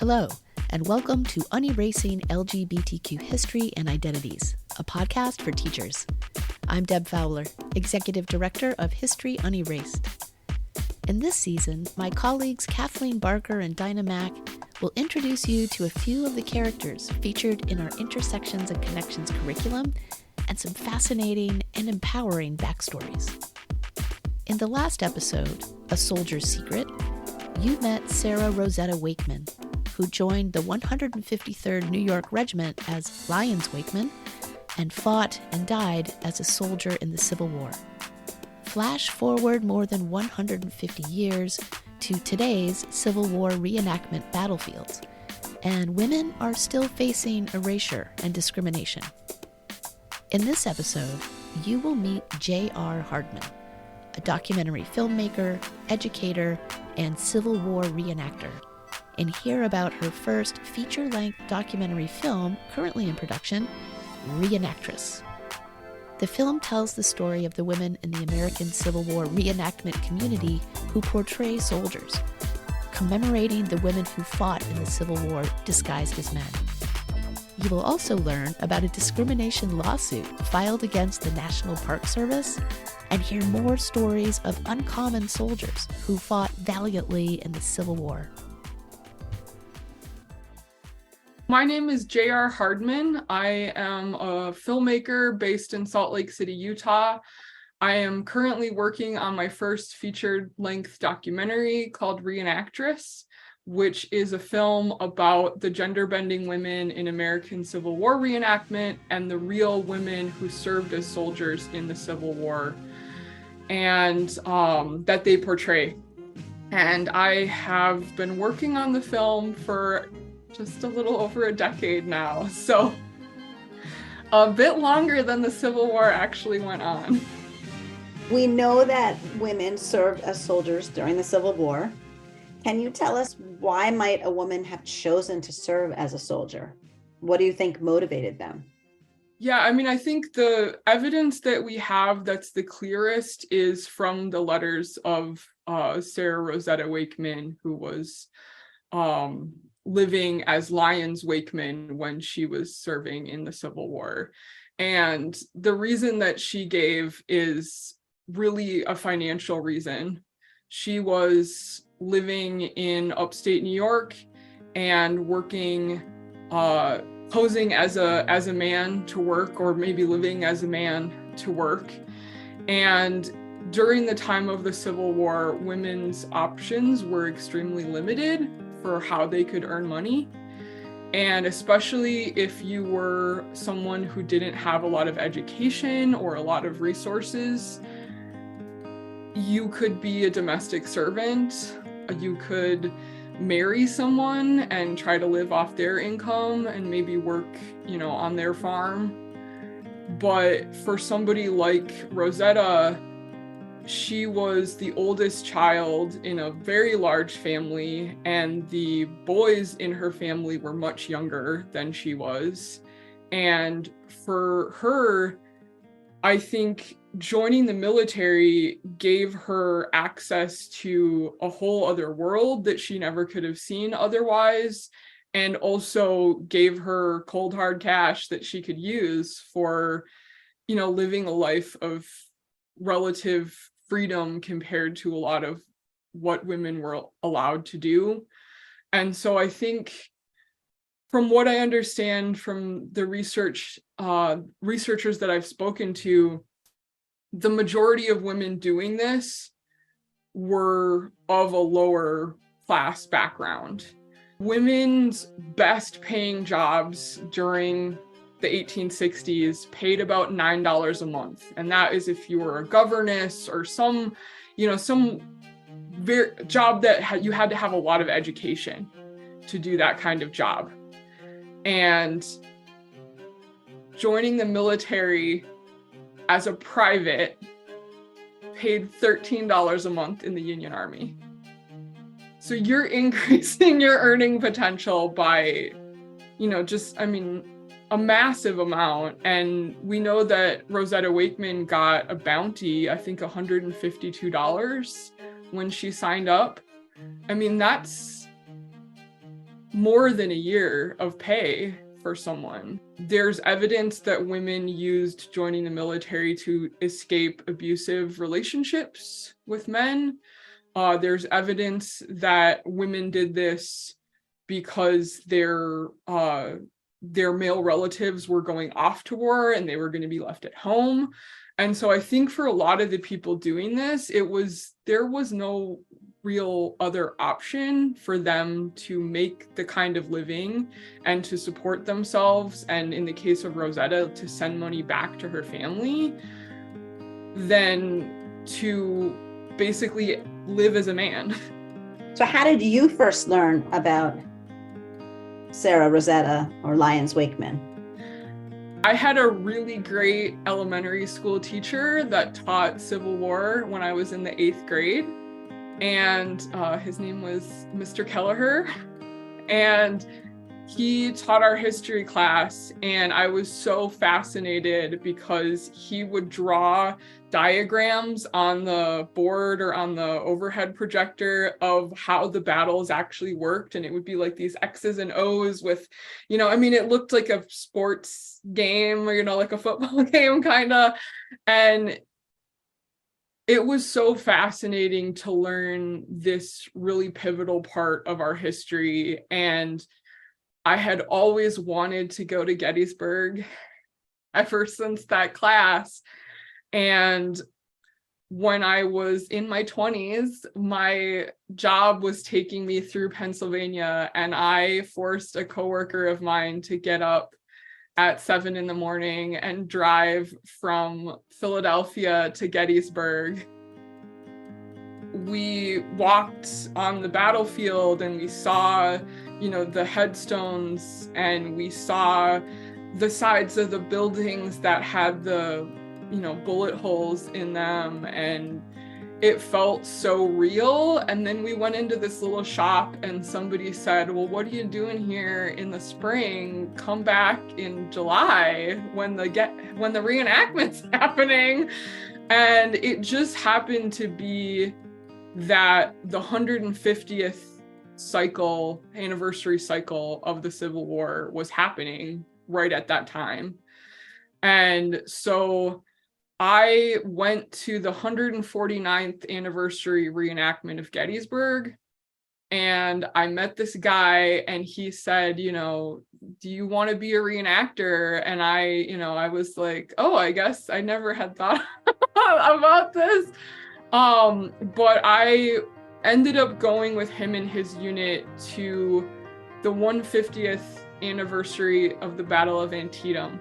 Hello, and welcome to Unerasing LGBTQ History and Identities, a podcast for teachers. I'm Deb Fowler, Executive Director of History Unerased. In this season, my colleagues Kathleen Barker and Dinah Mack will introduce you to a few of the characters featured in our Intersections and Connections curriculum and some fascinating and empowering backstories. In the last episode, A Soldier's Secret, you met Sarah Rosetta Wakeman, who joined the 153rd New York Regiment as Lyons Wakeman and fought and died as a soldier in the Civil War. Flash forward more than 150 years to today's Civil War reenactment battlefields, and women are still facing erasure and discrimination. In this episode, you will meet JR Hardman, a documentary filmmaker, educator, and Civil War reenactor, and hear about her first feature-length documentary film currently in production, Reenactress. The film tells the story of the women in the American Civil War reenactment community who portray soldiers, commemorating the women who fought in the Civil War disguised as men. You will also learn about a discrimination lawsuit filed against the National Park Service and hear more stories of uncommon soldiers who fought valiantly in the Civil War. My name is JR Hardman. I am a filmmaker based in Salt Lake City, Utah. I am currently working on my first featured-length documentary called Reenactress, which is a film about the gender-bending women in American Civil War reenactment and the real women who served as soldiers in the Civil War and that they portray. And I have been working on the film for just a little over a decade now, so a bit longer than the Civil War actually went on. We know that women served as soldiers during the Civil War. Can you tell us why might a woman have chosen to serve as a soldier? What do you think motivated them? Yeah, I think the evidence that we have that's the clearest is from the letters of Sarah Rosetta Wakeman, who was living as Lyons Wakeman when she was serving in the Civil War. And the reason that she gave is really a financial reason. She was living in upstate New York and working, posing as a man to work, or maybe living as a man to work. And during the time of the Civil War, women's options were extremely limited for how they could earn money. And especially if you were someone who didn't have a lot of education or a lot of resources, you could be a domestic servant. You could marry someone and try to live off their income and maybe work, on their farm. But for somebody like Rosetta, she was the oldest child in a very large family, and the boys in her family were much younger than she was. And for her, I think joining the military gave her access to a whole other world that she never could have seen otherwise, and also gave her cold hard cash that she could use for, living a life of relative freedom compared to a lot of what women were allowed to do. And so I think, from what I understand from the researchers that I've spoken to, the majority of women doing this were of a lower class background. Women's best paying jobs during the 1860s paid about $9 a month. And that is if you were a governess or some job that you had to have a lot of education to do that kind of job. And joining the military as a private paid $13 a month in the Union Army. So you're increasing your earning potential by, a massive amount. And we know that Rosetta Wakeman got a bounty, I think $152 when she signed up. That's more than a year of pay for someone. There's evidence that women used joining the military to escape abusive relationships with men. There's evidence that women did this because their male relatives were going off to war and they were going to be left at home. And so I think for a lot of the people doing this, there was no real other option for them to make the kind of living and to support themselves, and in the case of Rosetta, to send money back to her family, than to basically live as a man. So how did you first learn about Sarah Rosetta or Lyons Wakeman? I had a really great elementary school teacher that taught Civil War when I was in the 8th grade. And his name was Mr. Kelleher. And he taught our history class, and I was so fascinated because he would draw diagrams on the board or on the overhead projector of how the battles actually worked. And it would be like these X's and O's with, it looked like a sports game, or, like a football game kind of. And it was so fascinating to learn this really pivotal part of our history. And I had always wanted to go to Gettysburg ever since that class. And when I was in my 20s, my job was taking me through Pennsylvania, and I forced a coworker of mine to get up at 7 a.m. and drive from Philadelphia to Gettysburg. We walked on the battlefield and we saw, the headstones, and we saw the sides of the buildings that had the, bullet holes in them, and it felt so real. And then we went into this little shop and somebody said, well, what are you doing here in the spring? Come back in July when the reenactment's happening. And it just happened to be that the 150th anniversary cycle of the Civil War was happening right at that time. And so I went to the 149th anniversary reenactment of Gettysburg, and I met this guy, and he said, do you want to be a reenactor? And I was like, oh, I guess I never had thought about this. But I ended up going with him and his unit to the 150th anniversary of the Battle of Antietam.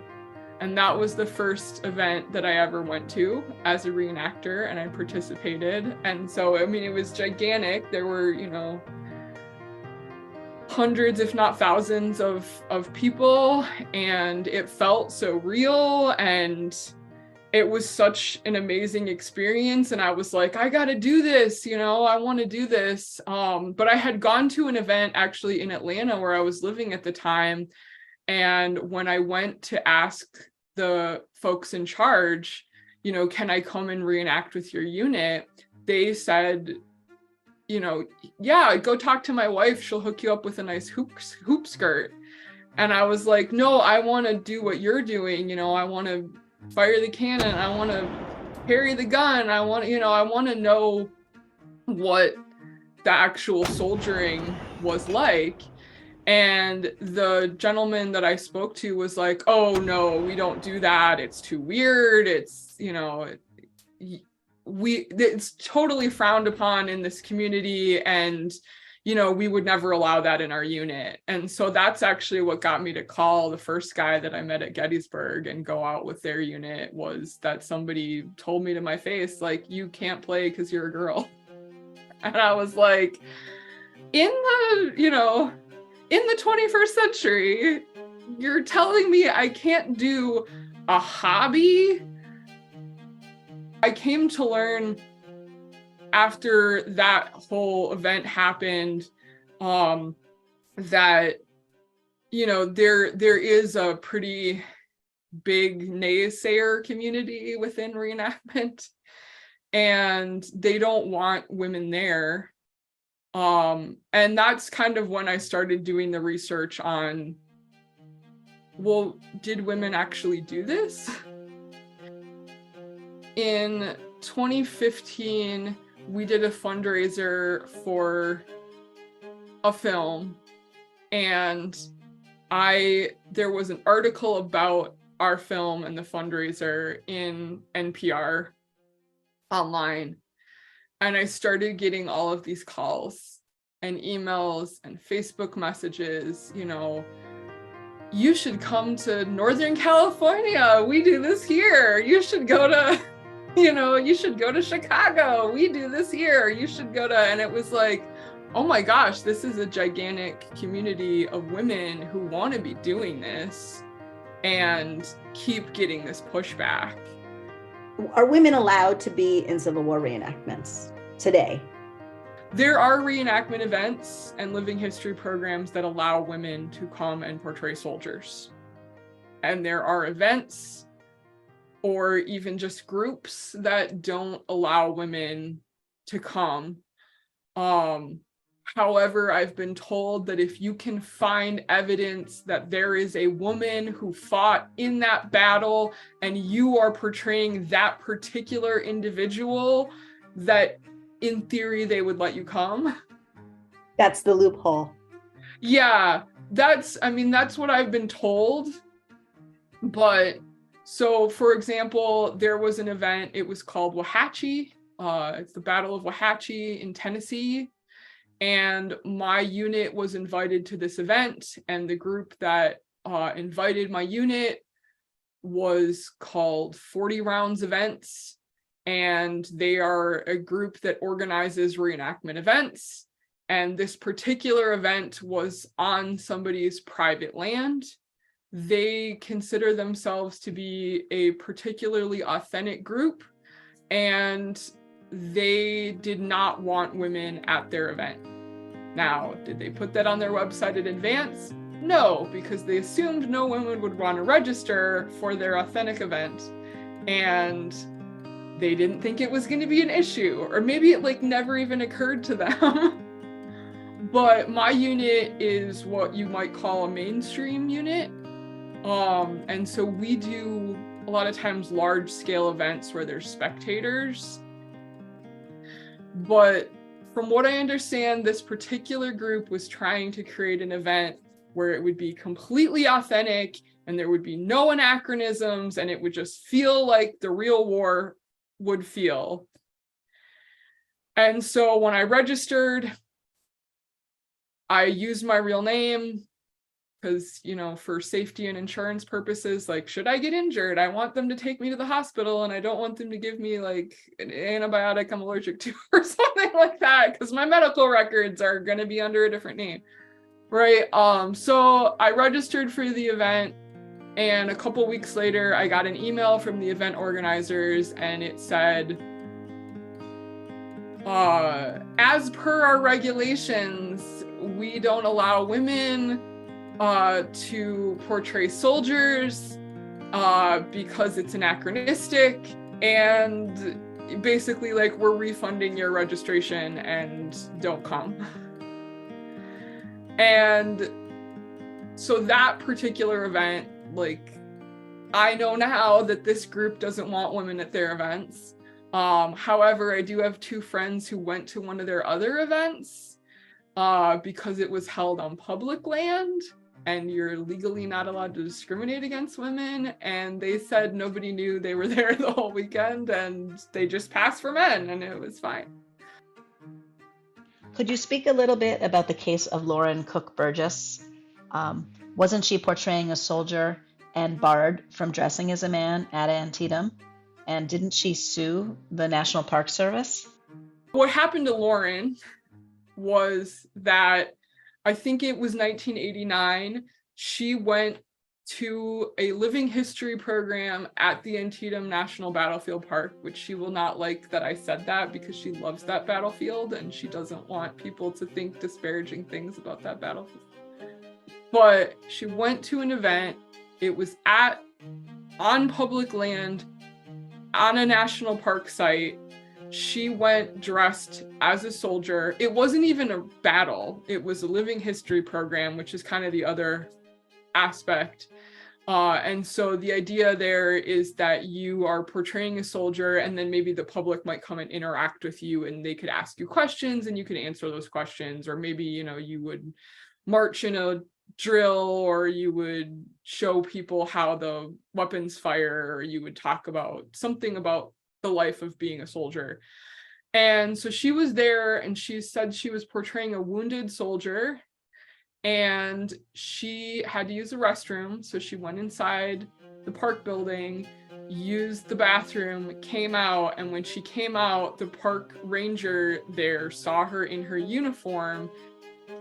And that was the first event that I ever went to as a reenactor, and I participated. And so, it was gigantic. There were, hundreds, if not thousands of people, and it felt so real, and it was such an amazing experience. And I was like, I got to do this, I want to do this. But I had gone to an event actually in Atlanta where I was living at the time. And when I went to ask the folks in charge, can I come and reenact with your unit? They said, yeah, go talk to my wife. She'll hook you up with a nice hoop skirt. And I was like, no, I want to do what you're doing. I want to fire the cannon. I want to carry the gun. I want to know what the actual soldiering was like. And the gentleman that I spoke to was like, oh no, we don't do that. It's too weird. It's, it's totally frowned upon in this community. And, we would never allow that in our unit. And so that's actually what got me to call the first guy that I met at Gettysburg and go out with their unit, was that somebody told me to my face, like, you can't play because you're a girl. And I was like, in the 21st century, you're telling me I can't do a hobby? I came to learn after that whole event happened, that, there is a pretty big naysayer community within reenactment, and they don't want women there. And that's kind of when I started doing the research on, well, did women actually do this? In 2015, we did a fundraiser for a film, and there was an article about our film and the fundraiser in NPR online. And I started getting all of these calls and emails and Facebook messages, you should come to Northern California. We do this here. You should go to, you should go to Chicago. We do this here. You should go to, and it was like, oh my gosh, this is a gigantic community of women who want to be doing this and keep getting this pushback. Are women allowed to be in Civil War reenactments today? There are reenactment events and living history programs that allow women to come and portray soldiers. And there are events or even just groups that don't allow women to come. However, I've been told that if you can find evidence that there is a woman who fought in that battle and you are portraying that particular individual, that in theory they would let you come. That's the loophole. Yeah, that's what I've been told. But so, for example, there was an event, it was called Wauhatchie. It's the Battle of Wauhatchie in Tennessee. And my unit was invited to this event, and the group that invited my unit was called 40 Rounds Events, and they are a group that organizes reenactment events. And this particular event was on somebody's private land. They consider themselves to be a particularly authentic group, and they did not want women at their event. Now, did they put that on their website in advance? No, because they assumed no women would want to register for their authentic event, and they didn't think it was going to be an issue, or maybe it never even occurred to them. But my unit is what you might call a mainstream unit. And so we do a lot of times large scale events where there's spectators. But from what I understand, this particular group was trying to create an event where it would be completely authentic and there would be no anachronisms, and it would just feel like the real war would feel. And so when I registered, I used my real name because, for safety and insurance purposes, should I get injured, I want them to take me to the hospital, and I don't want them to give me an antibiotic I'm allergic to or something like that, because my medical records are going to be under a different name, right? So I registered for the event, and a couple weeks later, I got an email from the event organizers, and it said, as per our regulations, we don't allow women to portray soldiers because it's anachronistic, and basically we're refunding your registration and don't come. And so that particular event, I know now that this group doesn't want women at their events. However, I do have two friends who went to one of their other events because it was held on public land, and you're legally not allowed to discriminate against women. And they said nobody knew they were there the whole weekend, and they just passed for men, and it was fine. Could you speak a little bit about the case of Lauren Cook Burgess? Wasn't she portraying a soldier and barred from dressing as a man at Antietam? And didn't she sue the National Park Service? What happened to Lauren was that, I think it was 1989, she went to a living history program at the Antietam National Battlefield Park, which she will not like that I said that, because she loves that battlefield and she doesn't want people to think disparaging things about that battlefield. But she went to an event. It was on public land, on a national park site, She went dressed as a soldier. It wasn't even a battle. It was a living history program, which is kind of the other aspect. And so the idea there is that you are portraying a soldier, and then maybe the public might come and interact with you, and they could ask you questions and you could answer those questions. Or maybe, you would march in a drill, or you would show people how the weapons fire, or you would talk about something about the life of being a soldier. And so she was there, and she said she was portraying a wounded soldier, and she had to use the restroom. So she went inside the park building, used the bathroom, came out, and when she came out, the park ranger there saw her in her uniform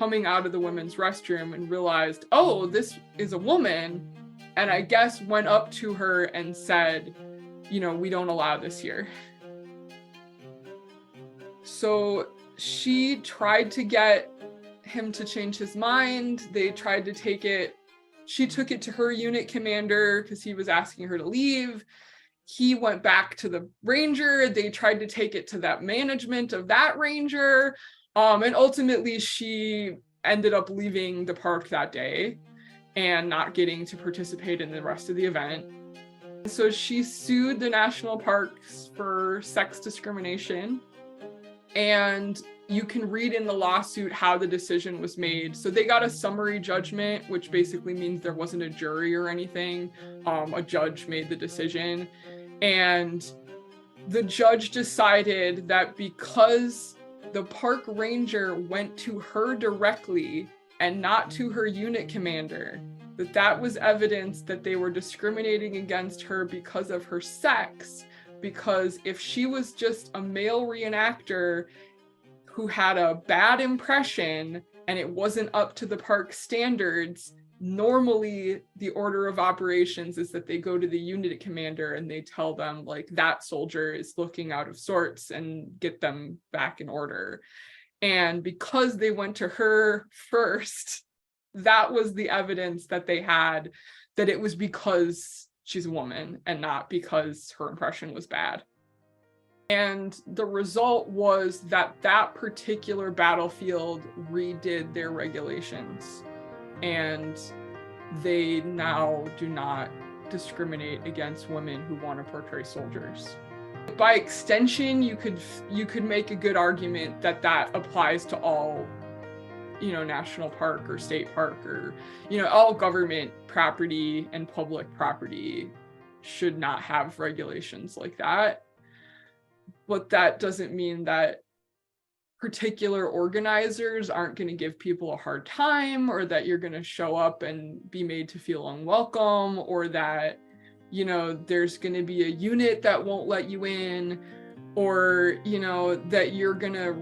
coming out of the women's restroom and realized, oh, this is a woman, and I guess went up to her and said, we don't allow this here. So she tried to get him to change his mind. They tried to take it. She took it to her unit commander because he was asking her to leave. He went back to the ranger. They tried to take it to that management of that ranger. And ultimately she ended up leaving the park that day and not getting to participate in the rest of the event. So she sued the national parks for sex discrimination. And you can read in the lawsuit how the decision was made. So they got a summary judgment, which basically means there wasn't a jury or anything. A judge made the decision. And the judge decided that because the park ranger went to her directly and not to her unit commander, that was evidence that they were discriminating against her because of her sex. Because if she was just a male reenactor who had a bad impression and it wasn't up to the park standards, normally the order of operations is that they go to the unit commander and they tell them, like, that soldier is looking out of sorts and get them back in order. And because they went to her first, that was the evidence that they had, that it was because she's a woman and not because her impression was bad. And the result was that that particular battlefield redid their regulations, and they now do not discriminate against women who want to portray soldiers. By extension, you could make a good argument that that applies to all, national park or state park, or, all government property and public property should not have regulations like that. But that doesn't mean that particular organizers aren't going to give people a hard time, or that you're going to show up and be made to feel unwelcome, or that, there's going to be a unit that won't let you in, or, that you're going to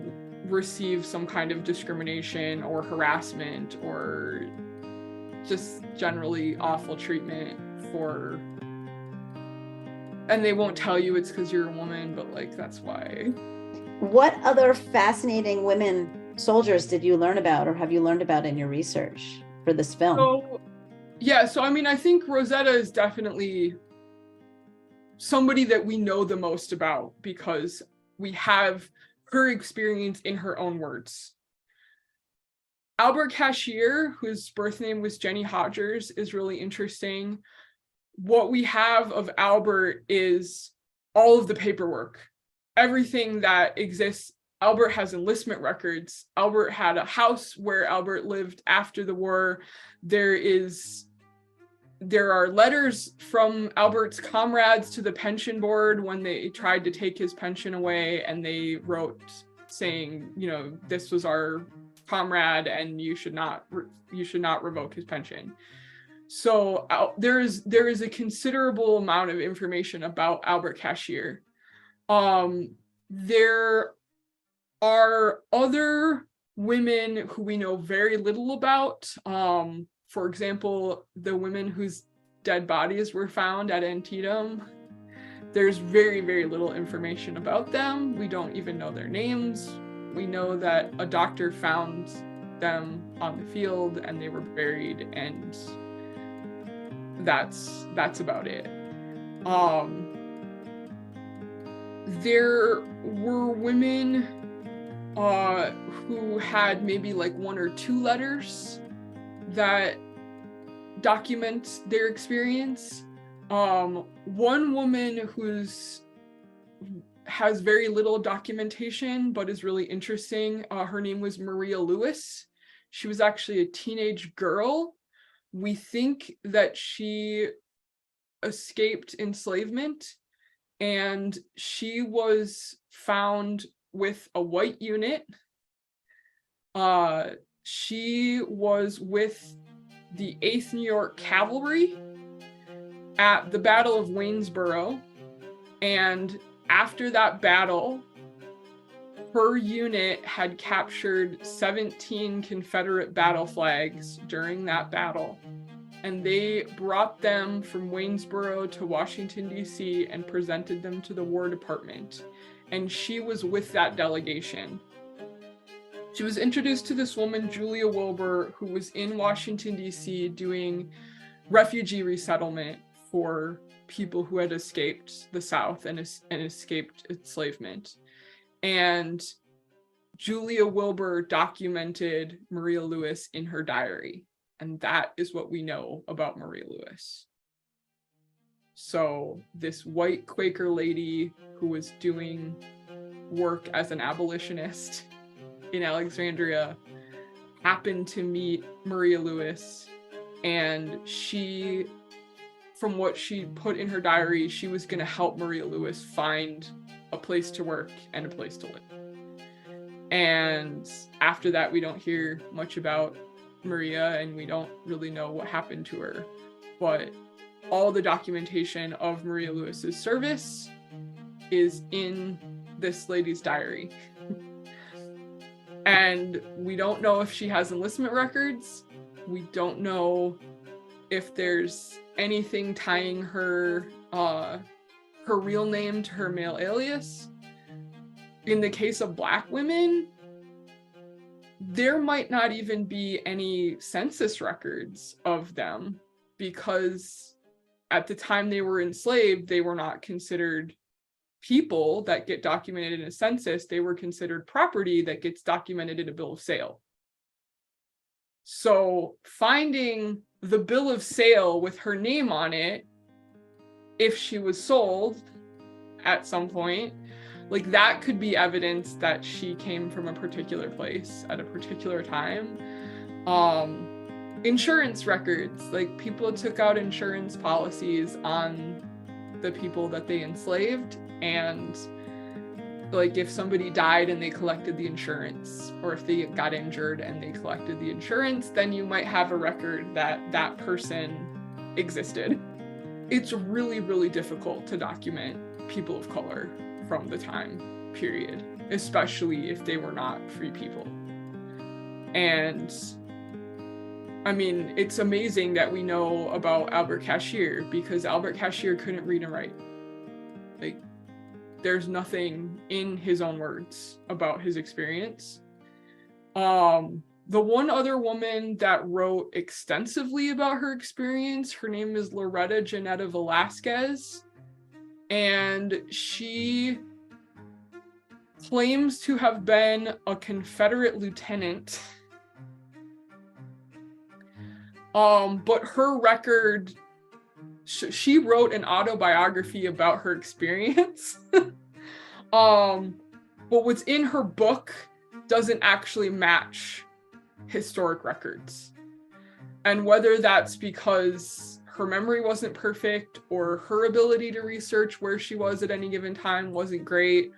receive some kind of discrimination or harassment or just generally awful treatment for, and they won't tell you it's because you're a woman, but that's why. What other fascinating women soldiers did you learn about, or have you learned about in your research for this film? So I think Rosetta is definitely somebody that we know the most about because we have her experience in her own words. Albert Cashier, whose birth name was Jenny Hodgers, is really interesting. What we have of Albert is all of the paperwork, everything that exists. Albert has enlistment records. Albert had a house where Albert lived after the war. There are letters from Albert's comrades to the pension board when they tried to take his pension away, and they wrote saying, this was our comrade and you should not revoke his pension. So there is a considerable amount of information about Albert Cashier. There are other women who we know very little about. For example, the women whose dead bodies were found at Antietam. There's very, very little information about them. We don't even know their names. We know that a doctor found them on the field and they were buried, and that's about it. there were women who had maybe like 1 or 2 letters that document their experience. One woman has very little documentation but is really interesting. Her name was Maria Lewis. She was actually a teenage girl. We think that she escaped enslavement, and she was found with a white unit. She was with the 8th New York Cavalry at the Battle of Waynesboro, and after that battle, her unit had captured 17 Confederate battle flags during that battle, and they brought them from Waynesboro to Washington, D.C. and presented them to the War Department, and she was with that delegation. She was introduced to this woman, Julia Wilbur, who was in Washington, D.C. doing refugee resettlement for people who had escaped the South and escaped enslavement. And Julia Wilbur documented Maria Lewis in her diary. And that is what we know about Maria Lewis. So this white Quaker lady who was doing work as an abolitionist in Alexandria happened to meet Maria Lewis, and she, from what she put in her diary, she was going to help Maria Lewis find a place to work and a place to live. And after that, we don't hear much about Maria, and we don't really know what happened to her. But all the documentation of Maria Lewis's service is in this lady's diary. And we don't know if she has enlistment records. We don't know if there's anything tying her real name to her male alias. In the case of Black women, there might not even be any census records of them, because at the time they were enslaved, they were not considered people that get documented in a census. They were considered property that gets documented in a bill of sale. So finding the bill of sale with her name on it, if she was sold at some point, like that could be evidence that she came from a particular place at a particular time. Insurance records, like people took out insurance policies on the people that they enslaved, and like if somebody died and they collected the insurance, or if they got injured and they collected the insurance, then you might have a record that that person existed. It's really, really difficult to document people of color from the time period, especially if they were not free people. And I mean, it's amazing that we know about Albert Cashier, because Albert Cashier couldn't read and write. Like, there's nothing in his own words about his experience. The one other woman that wrote extensively about her experience, her name is Loretta Janetta Velasquez, and she claims to have been a Confederate lieutenant. But her record, she wrote an autobiography about her experience. But what's in her book doesn't actually match historic records. And whether that's because her memory wasn't perfect, or her ability to research where she was at any given time wasn't great,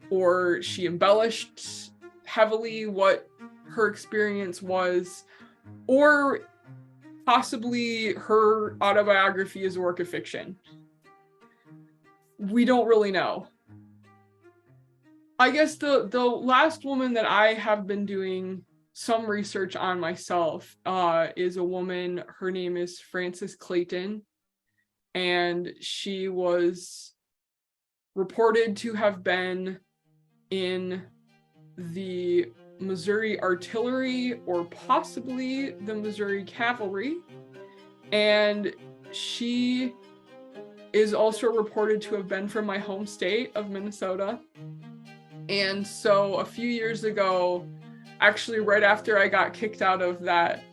or she embellished heavily what her experience was, or possibly her autobiography is a work of fiction. We don't really know. I guess the last woman that I have been doing some research on myself is a woman. Her name is Frances Clayton, and she was reported to have been in the Missouri Artillery, or possibly the Missouri Cavalry, and she is also reported to have been from my home state of Minnesota. And so a few years ago, actually right after I got kicked out of that,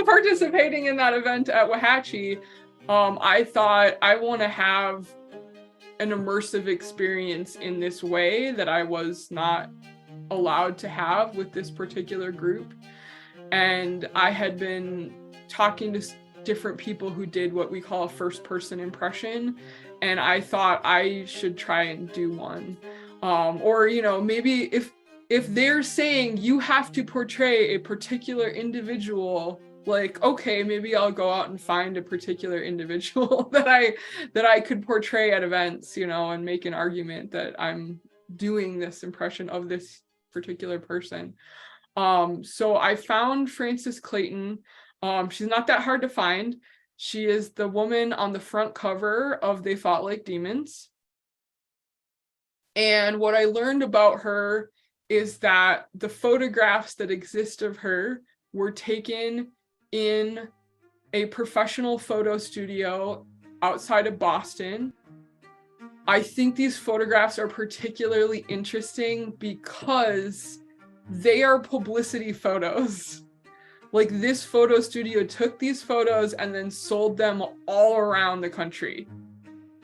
participating in that event at Wauhatchie, I thought I want to have an immersive experience in this way that I was not allowed to have with this particular group. And I had been talking to different people who did what we call a first person impression. And I thought I should try and do one. Or, you know, maybe if they're saying you have to portray a particular individual, like, okay, maybe I'll go out and find a particular individual that I could portray at events, you know, and make an argument that I'm doing this impression of this particular person. So I found Frances Clayton. She's not that hard to find. She is the woman on the front cover of They Fought Like Demons. And what I learned about her is that the photographs that exist of her were taken in a professional photo studio outside of Boston. I think these photographs are particularly interesting because they are publicity photos. Like, this photo studio took these photos and then sold them all around the country.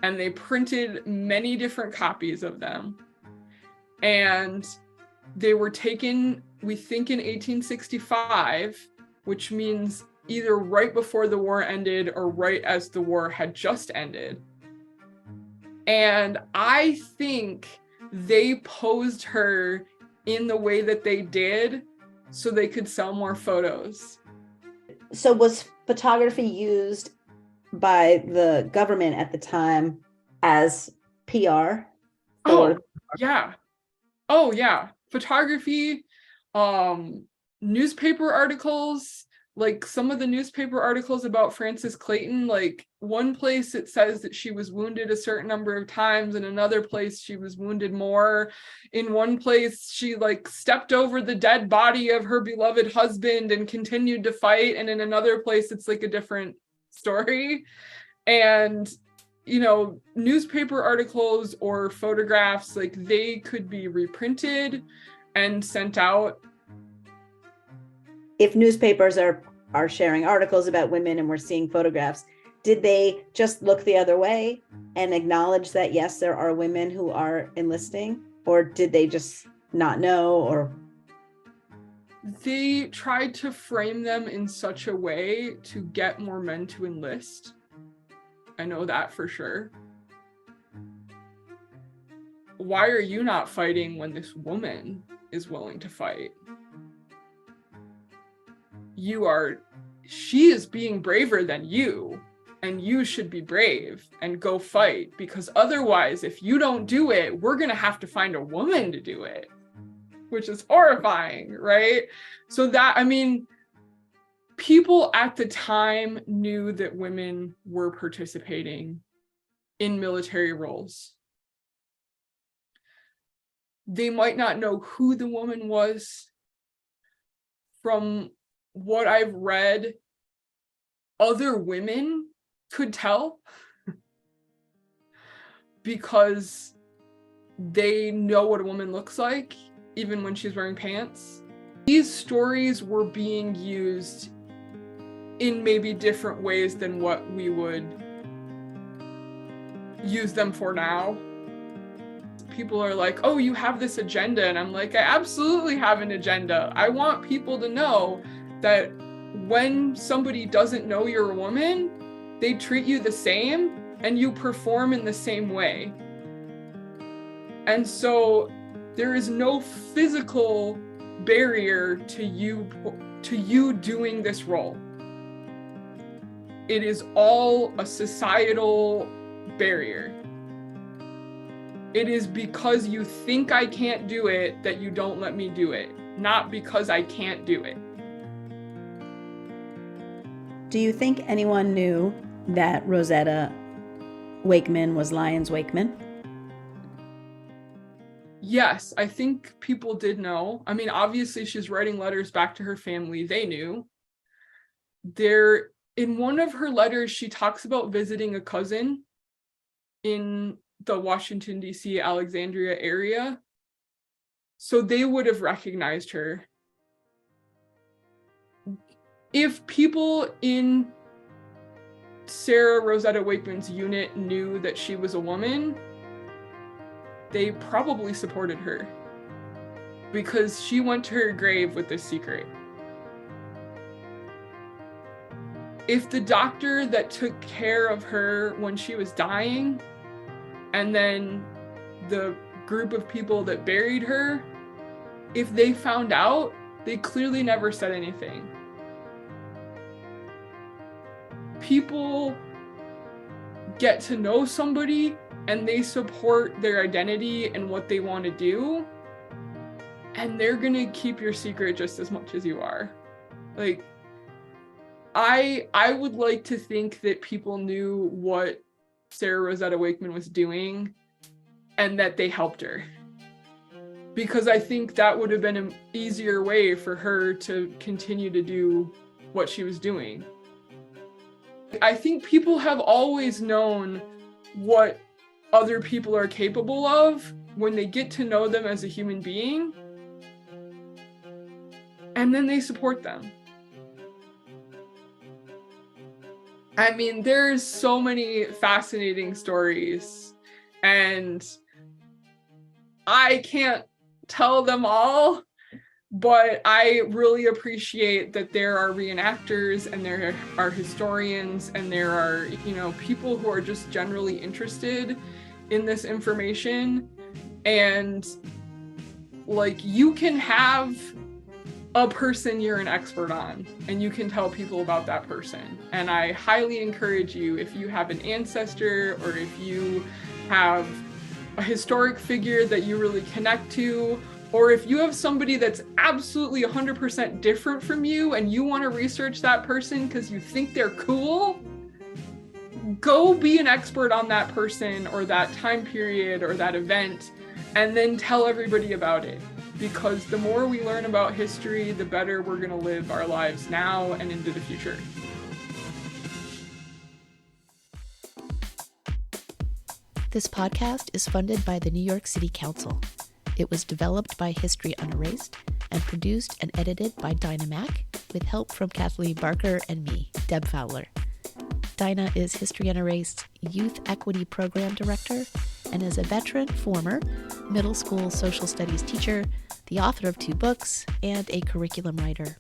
And they printed many different copies of them. And they were taken, we think, in 1865, which means either right before the war ended or right as the war had just ended. And I think they posed her in the way that they did so they could sell more photos. So was photography used by the government at the time as PR? Oh, yeah. Oh, yeah. Photography, newspaper articles, like some of the newspaper articles about Frances Clayton, like one place it says that she was wounded a certain number of times, in another place she was wounded more. In one place she like stepped over the dead body of her beloved husband and continued to fight, and in another place it's like a different story. And you know, newspaper articles or photographs, like they could be reprinted and sent out. If newspapers are sharing articles about women and we're seeing photographs, did they just look the other way and acknowledge that, yes, there are women who are enlisting? Or did they just not know? Or they tried to frame them in such a way to get more men to enlist. I know that for sure. Why are you not fighting when this woman is willing to fight? She is being braver than you, and you should be brave and go fight, because otherwise, if you don't do it, we're gonna have to find a woman to do it, which is horrifying, right? So that, I mean, people at the time knew that women were participating in military roles. They might not know who the woman was. From what I've read, other women could tell because they know what a woman looks like, even when she's wearing pants. These stories were being used in maybe different ways than what we would use them for now. People are like, oh, you have this agenda. And I'm like, I absolutely have an agenda. I want people to know that when somebody doesn't know you're a woman, they treat you the same and you perform in the same way. And so there is no physical barrier to you doing this role. It is all a societal barrier. It is because you think I can't do it that you don't let me do it, not because I can't do it. do you think anyone knew that Rosetta Wakeman was Lyons Wakeman? Yes, I think people did know. I mean, obviously she's writing letters back to her family. They knew. In one of her letters, she talks about visiting a cousin in the Washington, D.C., Alexandria area. So they would have recognized her. If people in Sarah Rosetta Wakeman's unit knew that she was a woman, they probably supported her because she went to her grave with this secret. If the doctor that took care of her when she was dying, and then the group of people that buried her, if they found out, they clearly never said anything. People get to know somebody and they support their identity and what they want to do, and they're gonna keep your secret just as much as you are. Like, I would like to think that people knew what Sarah Rosetta Wakeman was doing and that they helped her, because I think that would have been an easier way for her to continue to do what she was doing. I think people have always known what other people are capable of when they get to know them as a human being, and then they support them. I mean, there's so many fascinating stories, and I can't tell them all, but I really appreciate that there are reenactors and there are historians and there are, people who are just generally interested in this information. And like, you can have a person you're an expert on and you can tell people about that person. And I highly encourage you, if you have an ancestor or if you have a historic figure that you really connect to, or if you have somebody that's absolutely 100% different from you and you want to research that person because you think they're cool, go be an expert on that person or that time period or that event, and then tell everybody about it. Because the more we learn about history, the better we're going to live our lives now and into the future. This podcast is funded by the New York City Council. It was developed by History Unerased and produced and edited by Dinah Mack with help from Kathleen Barker and me, Deb Fowler. Dinah is History Unerased Youth Equity Program Director and is a veteran, former middle school social studies teacher, the author of 2 books, and a curriculum writer.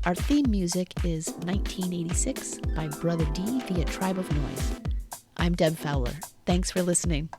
Our theme music is 1986 by Brother D via Tribe of Noise. I'm Deb Fowler. Thanks for listening.